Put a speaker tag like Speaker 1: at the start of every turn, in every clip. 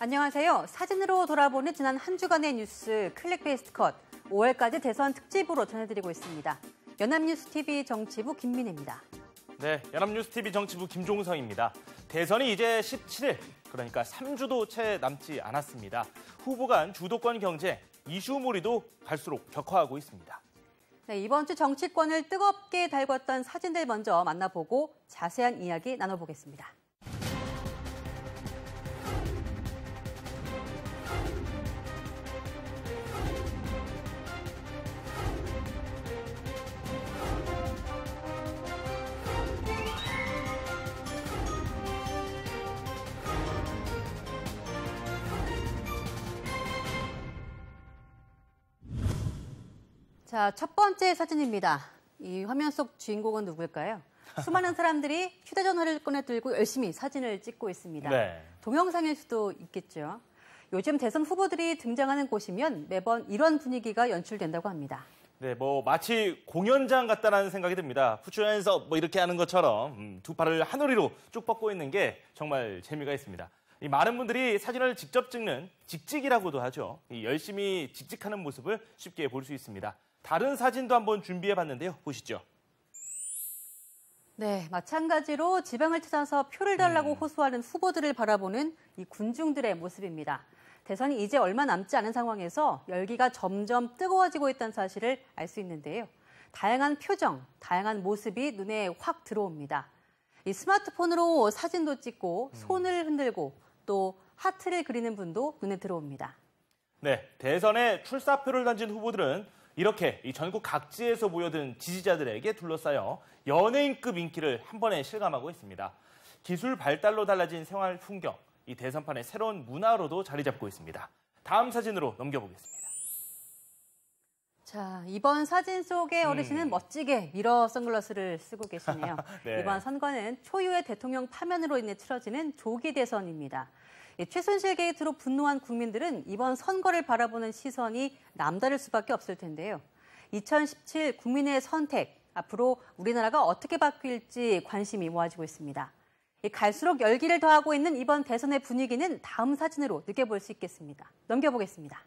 Speaker 1: 안녕하세요. 사진으로 돌아보는 지난 한 주간의 뉴스 클릭베이스트 컷 5월까지 대선 특집으로 전해드리고 있습니다. 연합뉴스TV 정치부 김민혜입니다.
Speaker 2: 네, 연합뉴스TV 정치부 김종성입니다. 대선이 이제 17일, 그러니까 3주도 채 남지 않았습니다. 후보 간 주도권 경쟁, 이슈몰이도 갈수록 격화하고 있습니다.
Speaker 1: 네, 이번 주 정치권을 뜨겁게 달궜던 사진들 먼저 만나보고 자세한 이야기 나눠보겠습니다. 자, 첫 번째 사진입니다. 이 화면 속 주인공은 누구일까요? 수많은 사람들이 휴대전화를 꺼내 들고 열심히 사진을 찍고 있습니다.
Speaker 2: 네.
Speaker 1: 동영상일 수도 있겠죠. 요즘 대선 후보들이 등장하는 곳이면 매번 이런 분위기가 연출된다고 합니다.
Speaker 2: 네, 마치 공연장 같다는 생각이 듭니다. 푸추엔서 이렇게 하는 것처럼 두 팔을 하늘 위로 쭉 뻗고 있는 게 정말 재미가 있습니다. 이 많은 분들이 사진을 직접 찍는 직직이라고도 하죠. 이 열심히 직직하는 모습을 쉽게 볼 수 있습니다. 다른 사진도 한번 준비해봤는데요. 보시죠.
Speaker 1: 네, 마찬가지로 지방을 찾아서 표를 달라고 호소하는 후보들을 바라보는 이 군중들의 모습입니다. 대선이 이제 얼마 남지 않은 상황에서 열기가 점점 뜨거워지고 있다는 사실을 알 수 있는데요. 다양한 표정, 다양한 모습이 눈에 확 들어옵니다. 이 스마트폰으로 사진도 찍고 손을 흔들고 또 하트를 그리는 분도 눈에 들어옵니다.
Speaker 2: 네, 대선에 출사표를 던진 후보들은 이렇게 이 전국 각지에서 모여든 지지자들에게 둘러싸여 연예인급 인기를 한 번에 실감하고 있습니다. 기술 발달로 달라진 생활 풍경, 이 대선판의 새로운 문화로도 자리 잡고 있습니다. 다음 사진으로 넘겨보겠습니다.
Speaker 1: 자, 이번 사진 속의 어르신은 멋지게 미러 선글라스를 쓰고 계시네요.
Speaker 2: 네.
Speaker 1: 이번 선거는 초유의 대통령 파면으로 인해 치러지는 조기 대선입니다. 최순실 게이트로 분노한 국민들은 이번 선거를 바라보는 시선이 남다를 수밖에 없을 텐데요. 2017 국민의 선택, 앞으로 우리나라가 어떻게 바뀔지 관심이 모아지고 있습니다. 갈수록 열기를 더하고 있는 이번 대선의 분위기는 다음 사진으로 느껴볼 수 있겠습니다. 넘겨보겠습니다.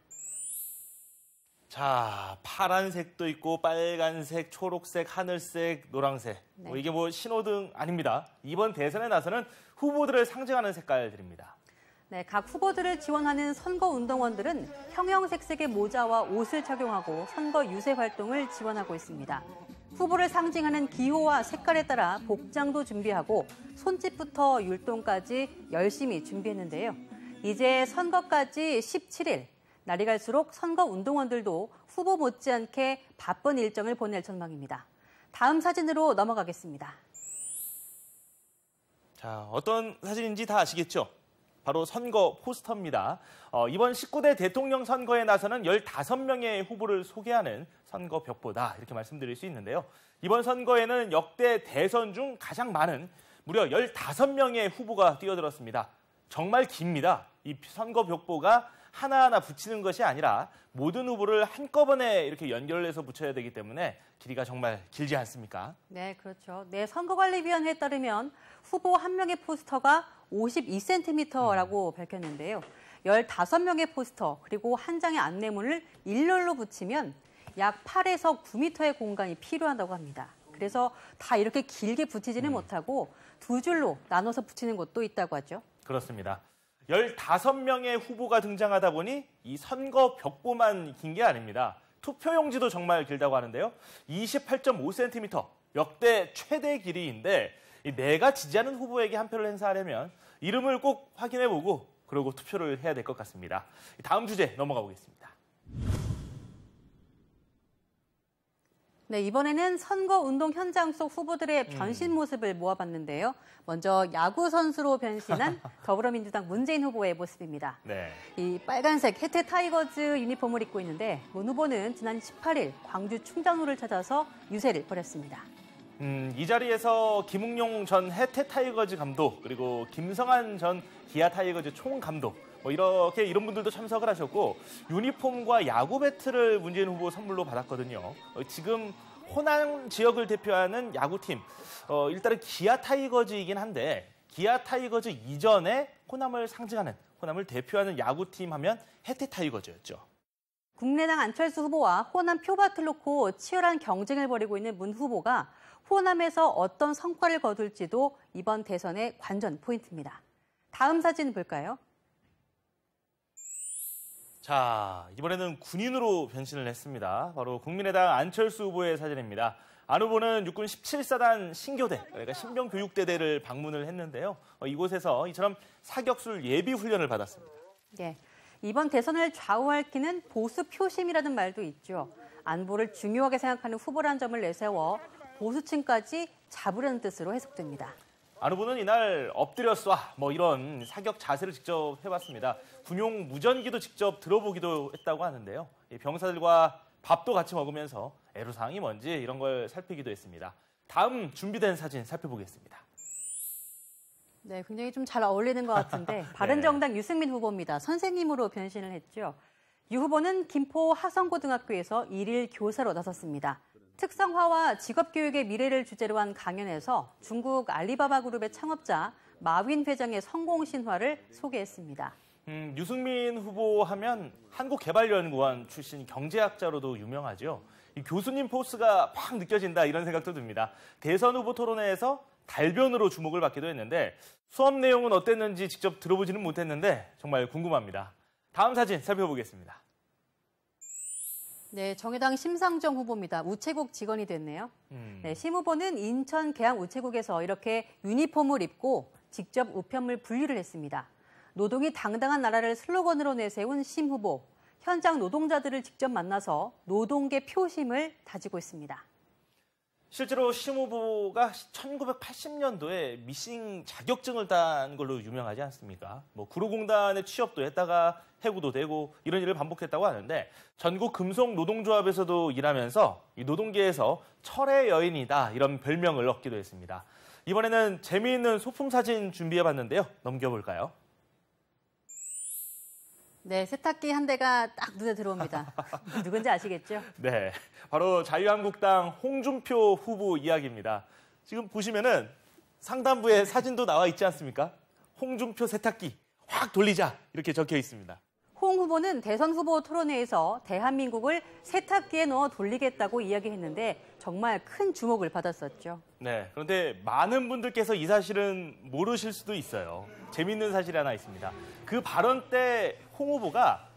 Speaker 2: 자, 파란색도 있고 빨간색, 초록색, 하늘색, 노란색.
Speaker 1: 네.
Speaker 2: 이게 신호등 아닙니다. 이번 대선에 나서는 후보들을 상징하는 색깔들입니다.
Speaker 1: 네, 각 후보들을 지원하는 선거운동원들은 형형색색의 모자와 옷을 착용하고 선거 유세 활동을 지원하고 있습니다. 후보를 상징하는 기호와 색깔에 따라 복장도 준비하고 손짓부터 율동까지 열심히 준비했는데요. 이제 선거까지 17일, 날이 갈수록 선거운동원들도 후보 못지않게 바쁜 일정을 보낼 전망입니다. 다음 사진으로 넘어가겠습니다.
Speaker 2: 자, 어떤 사진인지 다 아시겠죠? 바로 선거 포스터입니다. 이번 19대 대통령 선거에 나서는 15명의 후보를 소개하는 선거 벽보다 이렇게 말씀드릴 수 있는데요. 이번 선거에는 역대 대선 중 가장 많은 무려 15명의 후보가 뛰어들었습니다. 정말 깁니다. 이 선거 벽보가 하나하나 붙이는 것이 아니라 모든 후보를 한꺼번에 이렇게 연결해서 붙여야 되기 때문에 길이가 정말 길지 않습니까?
Speaker 1: 네, 그렇죠. 네, 선거관리위원회에 따르면 후보 한 명의 포스터가 52cm라고 밝혔는데요. 15명의 포스터 그리고 한 장의 안내문을 일렬로 붙이면 약 8에서 9m의 공간이 필요하다고 합니다. 그래서 다 이렇게 길게 붙이지는 못하고 두 줄로 나눠서 붙이는 곳도 있다고 하죠.
Speaker 2: 그렇습니다. 15명의 후보가 등장하다 보니 이 선거 벽보만 긴 게 아닙니다. 투표용지도 정말 길다고 하는데요. 28.5cm, 역대 최대 길이인데 내가 지지하는 후보에게 한 표를 행사하려면 이름을 꼭 확인해보고 그러고 투표를 해야 될 것 같습니다. 다음 주제 넘어가 보겠습니다.
Speaker 1: 네, 이번에는 선거운동 현장 속 후보들의 변신 모습을 모아봤는데요. 먼저 야구 선수로 변신한 더불어민주당 문재인 후보의 모습입니다.
Speaker 2: 네.
Speaker 1: 이 빨간색 혜태 타이거즈 유니폼을 입고 있는데 문 후보는 지난 18일 광주 충장로를 찾아서 유세를 벌였습니다.
Speaker 2: 이 자리에서 김웅용 전 혜태 타이거즈 감독 그리고 김성한 전 기아 타이거즈 총감독 이렇게 이런 분들도 참석을 하셨고 유니폼과 야구 배트를 문재인 후보 선물로 받았거든요. 지금 호남 지역을 대표하는 야구팀 일단은 기아 타이거즈이긴 한데 기아 타이거즈 이전에 호남을 상징하는 호남을 대표하는 야구팀 하면 해태 타이거즈였죠.
Speaker 1: 국민의당 안철수 후보와 호남 표밭을 놓고 치열한 경쟁을 벌이고 있는 문 후보가 호남에서 어떤 성과를 거둘지도 이번 대선의 관전 포인트입니다. 다음 사진 볼까요?
Speaker 2: 자, 이번에는 군인으로 변신을 했습니다. 바로 국민의당 안철수 후보의 사진입니다. 안 후보는 육군 17사단 신교대, 그러니까 신병교육대대를 방문을 했는데요. 이곳에서 이처럼 사격술 예비 훈련을 받았습니다.
Speaker 1: 네, 이번 대선을 좌우할 키는 보수 표심이라는 말도 있죠. 안보를 중요하게 생각하는 후보라는 점을 내세워 보수층까지 잡으려는 뜻으로 해석됩니다.
Speaker 2: 안 후보는 이날 엎드려 쏴, 이런 사격 자세를 직접 해봤습니다. 군용 무전기도 직접 들어보기도 했다고 하는데요. 병사들과 밥도 같이 먹으면서 애로사항이 뭔지 이런 걸 살피기도 했습니다. 다음 준비된 사진 살펴보겠습니다.
Speaker 1: 네, 굉장히 좀 잘 어울리는 것 같은데 바른정당 유승민 후보입니다. 선생님으로 변신을 했죠. 유 후보는 김포 하성고등학교에서 일일 교사로 나섰습니다. 특성화와 직업교육의 미래를 주제로 한 강연에서 중국 알리바바 그룹의 창업자 마윈 회장의 성공 신화를 소개했습니다.
Speaker 2: 유승민 후보 하면 한국개발연구원 출신 경제학자로도 유명하죠. 이 교수님 포스가 팍 느껴진다 이런 생각도 듭니다. 대선 후보 토론회에서 달변으로 주목을 받기도 했는데 수업 내용은 어땠는지 직접 들어보지는 못했는데 정말 궁금합니다. 다음 사진 살펴보겠습니다.
Speaker 1: 네, 정의당 심상정 후보입니다. 우체국 직원이 됐네요. 네, 심 후보는 인천 계양 우체국에서 이렇게 유니폼을 입고 직접 우편물 분류를 했습니다. 노동이 당당한 나라를 슬로건으로 내세운 심 후보. 현장 노동자들을 직접 만나서 노동계 표심을 다지고 있습니다.
Speaker 2: 실제로 심 후보가 1980년도에 미싱 자격증을 딴 걸로 유명하지 않습니까? 구로공단에 취업도 했다가 해고도 되고 이런 일을 반복했다고 하는데 전국 금속 노동조합에서도 일하면서 이 노동계에서 철의 여인이다 이런 별명을 얻기도 했습니다. 이번에는 재미있는 소품 사진 준비해봤는데요. 넘겨볼까요?
Speaker 1: 네, 세탁기 한 대가 딱 눈에 들어옵니다. 누군지 아시겠죠?
Speaker 2: 네, 바로 자유한국당 홍준표 후보 이야기입니다. 지금 보시면은 상단부에 사진도 나와 있지 않습니까? 홍준표 세탁기 확 돌리자 이렇게 적혀 있습니다.
Speaker 1: 홍 후보는 대선 후보 토론회에서 대한민국을 세탁기에 넣어 돌리겠다고 이야기했는데 정말 큰 주목을 받았었죠.
Speaker 2: 네, 그런데 많은 분들께서 이 사실은 모르실 수도 있어요. 재밌는 사실이 하나 있습니다. 그 발언 때 홍 후보가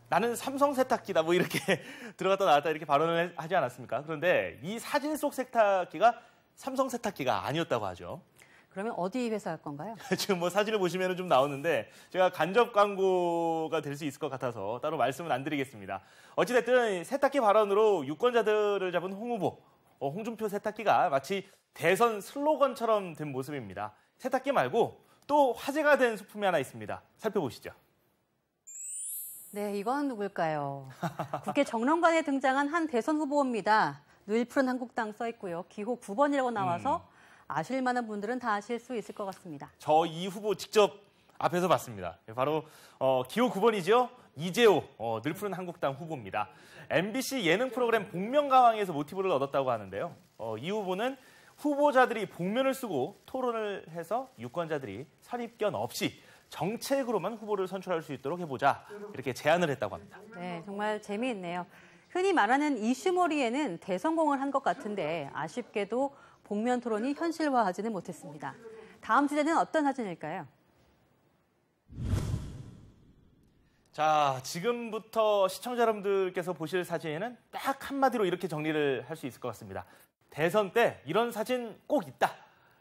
Speaker 2: 나는 삼성 세탁기다 이렇게 들어갔다 나왔다 이렇게 발언을 하지 않았습니까? 그런데 이 사진 속 세탁기가 삼성 세탁기가 아니었다고 하죠.
Speaker 1: 그러면 어디 회사 할 건가요?
Speaker 2: 지금 사진을 보시면 좀 나오는데 제가 간접 광고가 될 수 있을 것 같아서 따로 말씀은 안 드리겠습니다. 어찌됐든 세탁기 발언으로 유권자들을 잡은 홍 후보, 홍준표 세탁기가 마치 대선 슬로건처럼 된 모습입니다. 세탁기 말고 또 화제가 된 소품이 하나 있습니다. 살펴보시죠.
Speaker 1: 네, 이건 누굴까요? 국회 정론관에 등장한 한 대선 후보입니다. 늘 푸른 한국당 써 있고요. 기호 9번이라고 나와서 아실 만한 분들은 다 아실 수 있을 것 같습니다.
Speaker 2: 저 이 후보 직접 앞에서 봤습니다. 바로 기호 9번이죠. 이재호 늘 푸른 한국당 후보입니다. MBC 예능 프로그램 복면가왕에서 모티브를 얻었다고 하는데요. 이 후보는 후보자들이 복면을 쓰고 토론을 해서 유권자들이 선입견 없이 정책으로만 후보를 선출할 수 있도록 해보자 이렇게 제안을 했다고 합니다.
Speaker 1: 네, 정말 재미있네요. 흔히 말하는 이슈몰이에는 대성공을 한 것 같은데 아쉽게도 복면 토론이 현실화하지는 못했습니다. 다음 주제는 어떤 사진일까요?
Speaker 2: 자, 지금부터 시청자 여러분들께서 보실 사진은 딱 한마디로 이렇게 정리를 할 수 있을 것 같습니다. 대선 때 이런 사진 꼭 있다.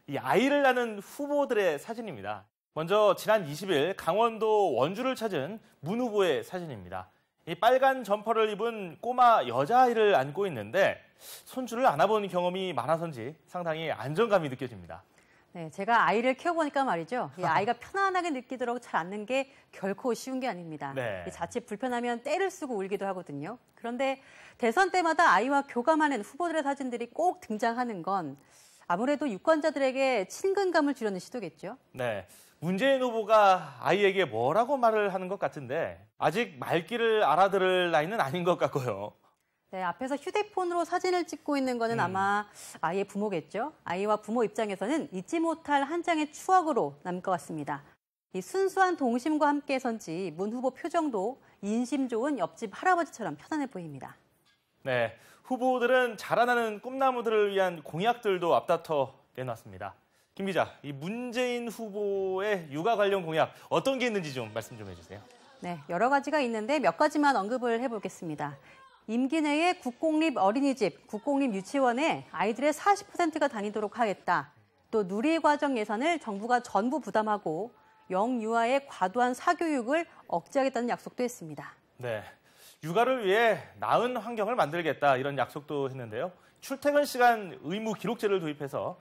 Speaker 2: 이 아이를 낳는 후보들의 사진입니다. 먼저 지난 20일 강원도 원주를 찾은 문 후보의 사진입니다. 이 빨간 점퍼를 입은 꼬마 여자아이를 안고 있는데 손주를 안아본 경험이 많아서인지 상당히 안정감이 느껴집니다.
Speaker 1: 네, 제가 아이를 키워보니까 말이죠. 이 아이가 편안하게 느끼도록 잘 안는 게 결코 쉬운 게 아닙니다.
Speaker 2: 네.
Speaker 1: 자칫 불편하면 떼를 쓰고 울기도 하거든요. 그런데 대선 때마다 아이와 교감하는 후보들의 사진들이 꼭 등장하는 건 아무래도 유권자들에게 친근감을 주려는 시도겠죠.
Speaker 2: 네, 문재인 후보가 아이에게 뭐라고 말을 하는 것 같은데 아직 말귀를 알아들을 나이는 아닌 것 같고요.
Speaker 1: 네, 앞에서 휴대폰으로 사진을 찍고 있는 거는 아마 아이의 부모겠죠. 아이와 부모 입장에서는 잊지 못할 한 장의 추억으로 남을 것 같습니다. 이 순수한 동심과 함께선지 문 후보 표정도 인심 좋은 옆집 할아버지처럼 편안해 보입니다.
Speaker 2: 네, 후보들은 자라나는 꿈나무들을 위한 공약들도 앞다퉈 내놨습니다. 김 기자, 이 문재인 후보의 육아 관련 공약 어떤 게 있는지 좀 말씀 좀 해주세요.
Speaker 1: 네, 여러 가지가 있는데 몇 가지만 언급을 해보겠습니다. 임기 내에 국공립 어린이집, 국공립 유치원에 아이들의 40%가 다니도록 하겠다. 또 누리과정 예산을 정부가 전부 부담하고 영유아의 과도한 사교육을 억제하겠다는 약속도 했습니다.
Speaker 2: 네, 육아를 위해 나은 환경을 만들겠다 이런 약속도 했는데요. 출퇴근 시간 의무 기록제를 도입해서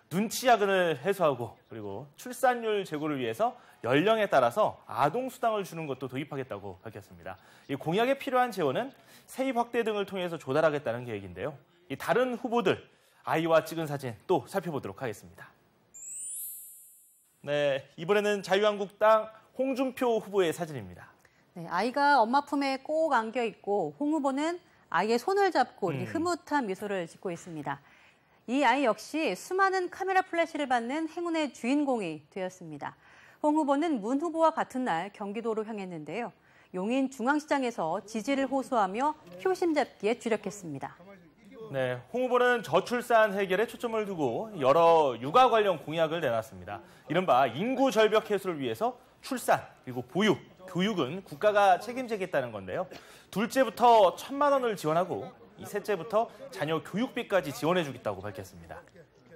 Speaker 2: 눈치 야근을 해소하고 그리고 출산율 제고를 위해서 연령에 따라서 아동 수당을 주는 것도 도입하겠다고 밝혔습니다. 이 공약에 필요한 재원은 세입 확대 등을 통해서 조달하겠다는 계획인데요. 이 다른 후보들 아이와 찍은 사진 또 살펴보도록 하겠습니다. 네, 이번에는 자유한국당 홍준표 후보의 사진입니다.
Speaker 1: 네, 아이가 엄마 품에 꼭 안겨 있고 홍 후보는 아이의 손을 잡고 이렇게 흐뭇한 미소를 짓고 있습니다. 이 아이 역시 수많은 카메라 플래시를 받는 행운의 주인공이 되었습니다. 홍 후보는 문 후보와 같은 날 경기도로 향했는데요. 용인 중앙시장에서 지지를 호소하며 표심 잡기에 주력했습니다.
Speaker 2: 네, 홍 후보는 저출산 해결에 초점을 두고 여러 육아 관련 공약을 내놨습니다. 이른바 인구 절벽 해소를 위해서 출산, 그리고 보육, 교육은 국가가 책임지겠다는 건데요. 둘째부터 1,000만 원을 지원하고 이 셋째부터 자녀 교육비까지 지원해주겠다고 밝혔습니다.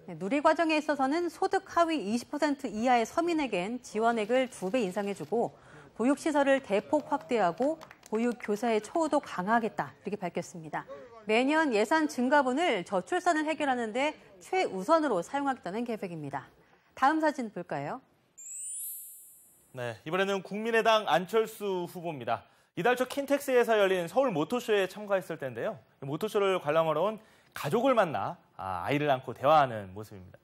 Speaker 1: 네, 누리과정에 있어서는 소득 하위 20% 이하의 서민에겐 지원액을 2배 인상해주고 보육시설을 대폭 확대하고 보육교사의 처우도 강화하겠다 이렇게 밝혔습니다. 매년 예산 증가분을 저출산을 해결하는 데 최우선으로 사용하겠다는 계획입니다. 다음 사진 볼까요?
Speaker 2: 네, 이번에는 국민의당 안철수 후보입니다. 이달 초 킨텍스에서 열린 서울 모토쇼에 참가했을 텐데요. 모토쇼를 관람하러 온 가족을 만나 아이를 안고 대화하는 모습입니다.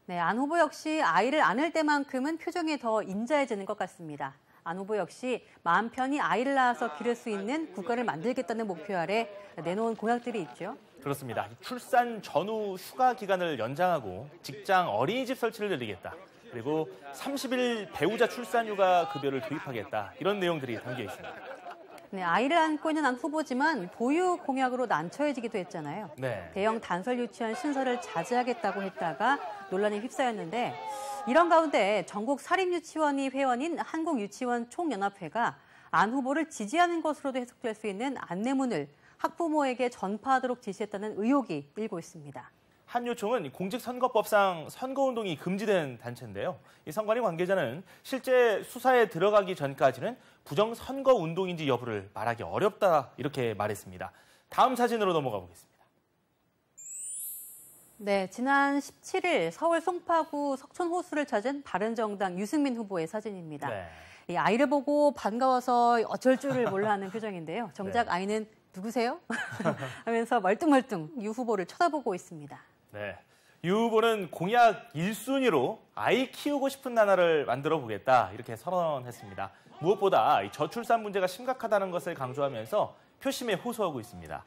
Speaker 1: 네, 안 후보 역시 아이를 안을 때만큼은 표정이 더 인자해지는 것 같습니다. 안 후보 역시 마음 편히 아이를 낳아서 기를 수 있는 국가를 만들겠다는 목표 아래 내놓은 공약들이 있죠.
Speaker 2: 그렇습니다. 출산 전후 휴가 기간을 연장하고 직장 어린이집 설치를 늘리겠다. 그리고 30일 배우자 출산 휴가 급여를 도입하겠다. 이런 내용들이 담겨 있습니다.
Speaker 1: 네, 아이를 안고 있는 안 후보지만 보육 공약으로 난처해지기도 했잖아요.
Speaker 2: 네.
Speaker 1: 대형 단설 유치원 신설을 자제하겠다고 했다가 논란에 휩싸였는데 이런 가운데 전국 사립유치원이 회원인 한국유치원 총연합회가 안 후보를 지지하는 것으로도 해석될 수 있는 안내문을 학부모에게 전파하도록 지시했다는 의혹이 일고 있습니다.
Speaker 2: 한유총은 공직선거법상 선거운동이 금지된 단체인데요. 이 선관위 관계자는 실제 수사에 들어가기 전까지는 부정선거운동인지 여부를 말하기 어렵다 이렇게 말했습니다. 다음 사진으로 넘어가 보겠습니다.
Speaker 1: 네, 지난 17일 서울 송파구 석촌호수를 찾은 바른정당 유승민 후보의 사진입니다.
Speaker 2: 네.
Speaker 1: 이 아이를 보고 반가워서 어쩔 줄을 몰라 하는 표정인데요. 정작
Speaker 2: 네.
Speaker 1: 아이는 누구세요? 하면서 멀뚱멀뚱 유 후보를 쳐다보고 있습니다.
Speaker 2: 네, 유 후보는 공약 1순위로 아이 키우고 싶은 나라를 만들어 보겠다 이렇게 선언했습니다. 무엇보다 저출산 문제가 심각하다는 것을 강조하면서 표심에 호소하고 있습니다.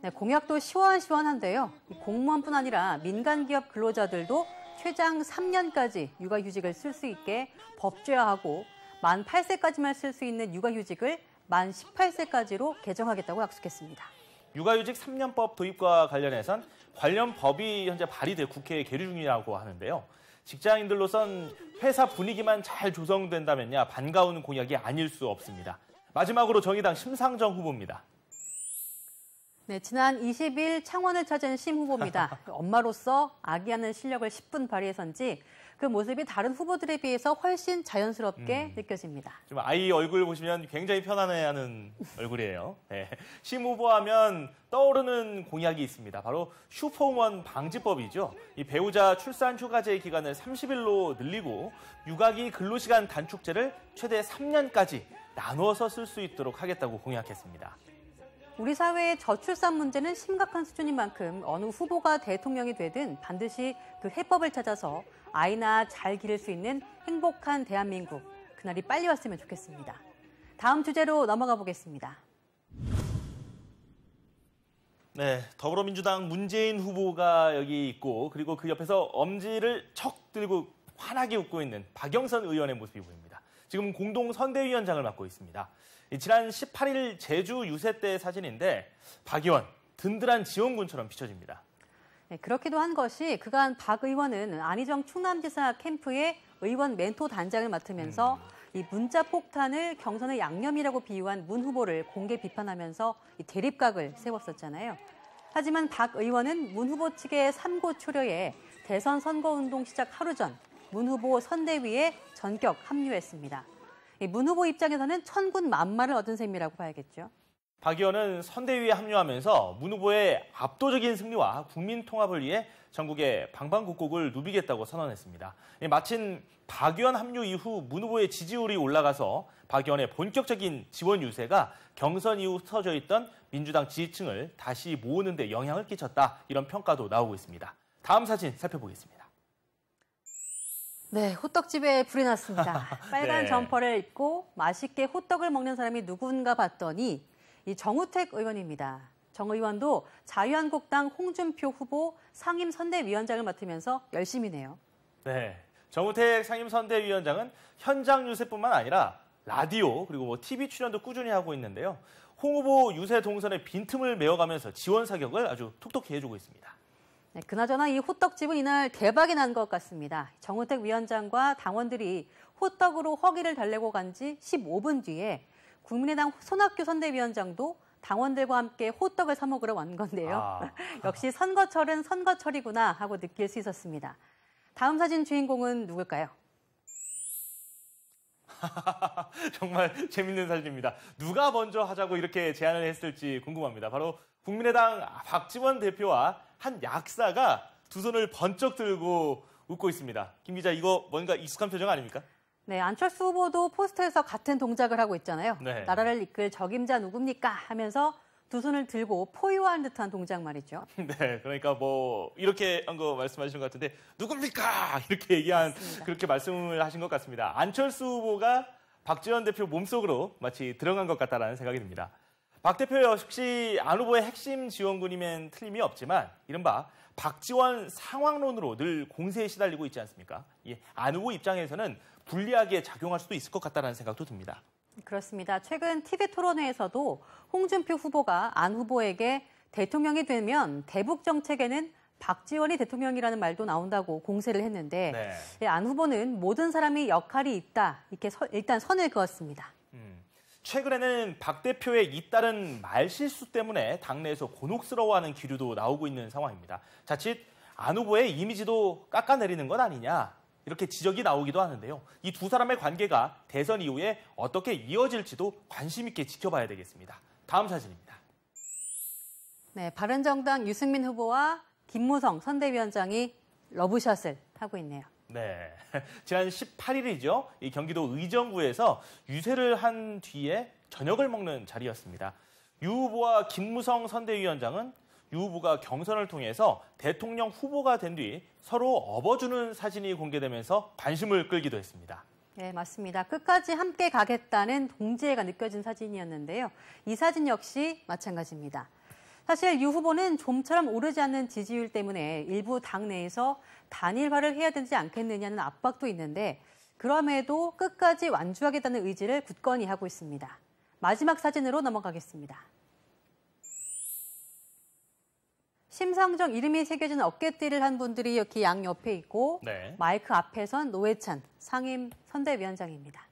Speaker 1: 네, 공약도 시원시원한데요. 공무원뿐 아니라 민간기업 근로자들도 최장 3년까지 육아휴직을 쓸 수 있게 법제화하고 만 8세까지만 쓸 수 있는 육아휴직을 만 18세까지로 개정하겠다고 약속했습니다.
Speaker 2: 육아휴직 3년법 도입과 관련해선 관련 법이 현재 발의돼 국회에 계류 중이라고 하는데요. 직장인들로선 회사 분위기만 잘 조성된다면야 반가운 공약이 아닐 수 없습니다. 마지막으로 정의당 심상정 후보입니다.
Speaker 1: 네, 지난 20일 창원을 찾은 심 후보입니다. 엄마로서 아기하는 실력을 10분 발휘해서인지 그 모습이 다른 후보들에 비해서 훨씬 자연스럽게 느껴집니다.
Speaker 2: 지금 아이 얼굴 보시면 굉장히 편안해하는 얼굴이에요. 네. 심 후보하면 떠오르는 공약이 있습니다. 바로 슈퍼우먼 방지법이죠. 이 배우자 출산 휴가제 기간을 30일로 늘리고 육아기 근로시간 단축제를 최대 3년까지 나누어서 쓸 수 있도록 하겠다고 공약했습니다.
Speaker 1: 우리 사회의 저출산 문제는 심각한 수준인 만큼 어느 후보가 대통령이 되든 반드시 그 해법을 찾아서 아이나 잘 기를 수 있는 행복한 대한민국, 그날이 빨리 왔으면 좋겠습니다. 다음 주제로 넘어가 보겠습니다.
Speaker 2: 네, 더불어민주당 문재인 후보가 여기 있고 그리고 그 옆에서 엄지를 척 들고 환하게 웃고 있는 박영선 의원의 모습이 보입니다. 지금 공동 선대위원장을 맡고 있습니다. 지난 18일 제주 유세 때 사진인데 박 의원 든든한 지원군처럼 비춰집니다.
Speaker 1: 네, 그렇기도 한 것이 그간 박 의원은 안희정 충남지사 캠프의 의원 멘토 단장을 맡으면서 이 문자 폭탄을 경선의 양념이라고 비유한 문 후보를 공개 비판하면서 이 대립각을 세웠었잖아요. 하지만 박 의원은 문 후보 측의 삼고 초려에 대선 선거운동 시작 하루 전 문 후보 선대위에 전격 합류했습니다. 문 후보 입장에서는 천군 만마를 얻은 셈이라고 봐야겠죠.
Speaker 2: 박 의원은 선대위에 합류하면서 문 후보의 압도적인 승리와 국민 통합을 위해 전국의 방방곡곡을 누비겠다고 선언했습니다. 마침 박 의원 합류 이후 문 후보의 지지율이 올라가서 박 의원의 본격적인 지원 유세가 경선 이후 흩어져 있던 민주당 지지층을 다시 모으는 데 영향을 끼쳤다. 이런 평가도 나오고 있습니다. 다음 사진 살펴보겠습니다.
Speaker 1: 네, 호떡집에 불이 났습니다. 빨간
Speaker 2: 네.
Speaker 1: 점퍼를 입고 맛있게 호떡을 먹는 사람이 누군가 봤더니 이 정우택 의원입니다. 정 의원도 자유한국당 홍준표 후보 상임선대위원장을 맡으면서 열심히네요.
Speaker 2: 네, 정우택 상임선대위원장은 현장 유세뿐만 아니라 라디오 그리고 TV 출연도 꾸준히 하고 있는데요. 홍 후보 유세 동선의 빈틈을 메워가면서 지원 사격을 아주 톡톡히 해주고 있습니다.
Speaker 1: 네, 그나저나 이 호떡집은 이날 대박이 난 것 같습니다. 정우택 위원장과 당원들이 호떡으로 허기를 달래고 간 지 15분 뒤에 국민의당 손학규 선대위원장도 당원들과 함께 호떡을 사 먹으러 온 건데요. 역시 선거철은 선거철이구나 하고 느낄 수 있었습니다. 다음 사진 주인공은 누굴까요?
Speaker 2: 정말 재밌는 사진입니다. 누가 먼저 하자고 이렇게 제안을 했을지 궁금합니다. 바로 국민의당 박지원 대표와 한 약사가 두 손을 번쩍 들고 웃고 있습니다. 김 기자, 이거 뭔가 익숙한 표정 아닙니까?
Speaker 1: 네, 안철수 후보도 포스터에서 같은 동작을 하고 있잖아요.
Speaker 2: 네.
Speaker 1: 나라를 이끌 적임자 누굽니까? 하면서 두 손을 들고 포효한 듯한 동작 말이죠.
Speaker 2: 네, 그러니까 뭐 이렇게 한 거 말씀하시는 것 같은데 누굽니까? 이렇게 얘기한
Speaker 1: 맞습니다.
Speaker 2: 그렇게 말씀을 하신 것 같습니다. 안철수 후보가 박지원 대표 몸속으로 마치 들어간 것 같다라는 생각이 듭니다. 박 대표 역시 안 후보의 핵심 지원군이면 틀림이 없지만 이른바 박지원 상황론으로 늘 공세에 시달리고 있지 않습니까? 안 후보 입장에서는 불리하게 작용할 수도 있을 것 같다는 생각도 듭니다.
Speaker 1: 그렇습니다. 최근 TV 토론회에서도 홍준표 후보가 안 후보에게 대통령이 되면 대북 정책에는 박지원이 대통령이라는 말도 나온다고 공세를 했는데 안 후보는 모든 사람이 역할이 있다 이렇게 일단 선을 그었습니다.
Speaker 2: 최근에는 박 대표의 잇따른 말실수 때문에 당내에서 곤혹스러워하는 기류도 나오고 있는 상황입니다. 자칫 안 후보의 이미지도 깎아내리는 것 아니냐 이렇게 지적이 나오기도 하는데요. 이 두 사람의 관계가 대선 이후에 어떻게 이어질지도 관심 있게 지켜봐야 되겠습니다. 다음 사진입니다.
Speaker 1: 네, 바른정당 유승민 후보와 김무성 선대위원장이 러브샷을 하고 있네요.
Speaker 2: 네, 지난 18일이죠. 이 경기도 의정부에서 유세를 한 뒤에 저녁을 먹는 자리였습니다. 유 후보와 김무성 선대위원장은 유 후보가 경선을 통해서 대통령 후보가 된 뒤 서로 업어주는 사진이 공개되면서 관심을 끌기도 했습니다.
Speaker 1: 네, 맞습니다. 끝까지 함께 가겠다는 동지애가 느껴진 사진이었는데요. 이 사진 역시 마찬가지입니다. 사실 유 후보는 좀처럼 오르지 않는 지지율 때문에 일부 당내에서 단일화를 해야 되지 않겠느냐는 압박도 있는데 그럼에도 끝까지 완주하겠다는 의지를 굳건히 하고 있습니다. 마지막 사진으로 넘어가겠습니다. 심상정 이름이 새겨진 어깨띠를 한 분들이 이렇게 양옆에 있고 마이크 앞에선 노회찬 상임 선대위원장입니다.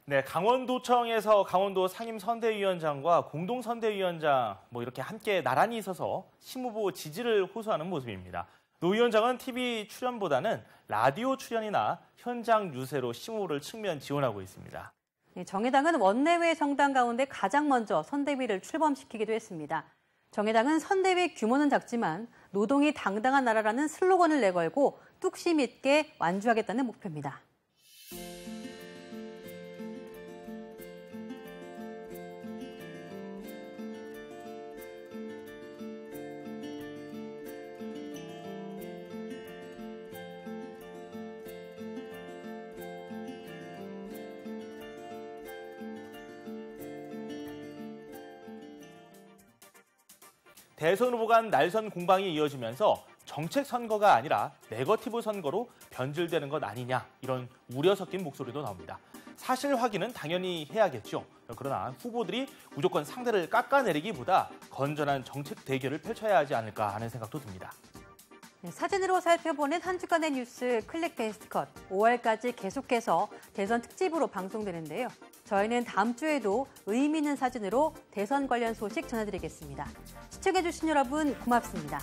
Speaker 2: 네, 강원도청에서 강원도 상임선대위원장과 공동선대위원장 이렇게 함께 나란히 서서 심 후보 지지를 호소하는 모습입니다. 노 위원장은 TV 출연보다는 라디오 출연이나 현장 유세로 심 후보를 측면 지원하고 있습니다.
Speaker 1: 네, 정의당은 원내외 정당 가운데 가장 먼저 선대위를 출범시키기도 했습니다. 정의당은 선대위 규모는 작지만 노동이 당당한 나라라는 슬로건을 내걸고 뚝심 있게 완주하겠다는 목표입니다.
Speaker 2: 대선 후보 간 날선 공방이 이어지면서 정책 선거가 아니라 네거티브 선거로 변질되는 것 아니냐 이런 우려 섞인 목소리도 나옵니다. 사실 확인은 당연히 해야겠죠. 그러나 후보들이 무조건 상대를 깎아내리기보다 건전한 정책 대결을 펼쳐야 하지 않을까 하는 생각도 듭니다.
Speaker 1: 사진으로 살펴보는 한 주간의 뉴스 클릭베이스트 컷 5월까지 계속해서 대선 특집으로 방송되는데요. 저희는 다음 주에도 의미 있는 사진으로 대선 관련 소식 전해드리겠습니다. 시청해주신 여러분 고맙습니다.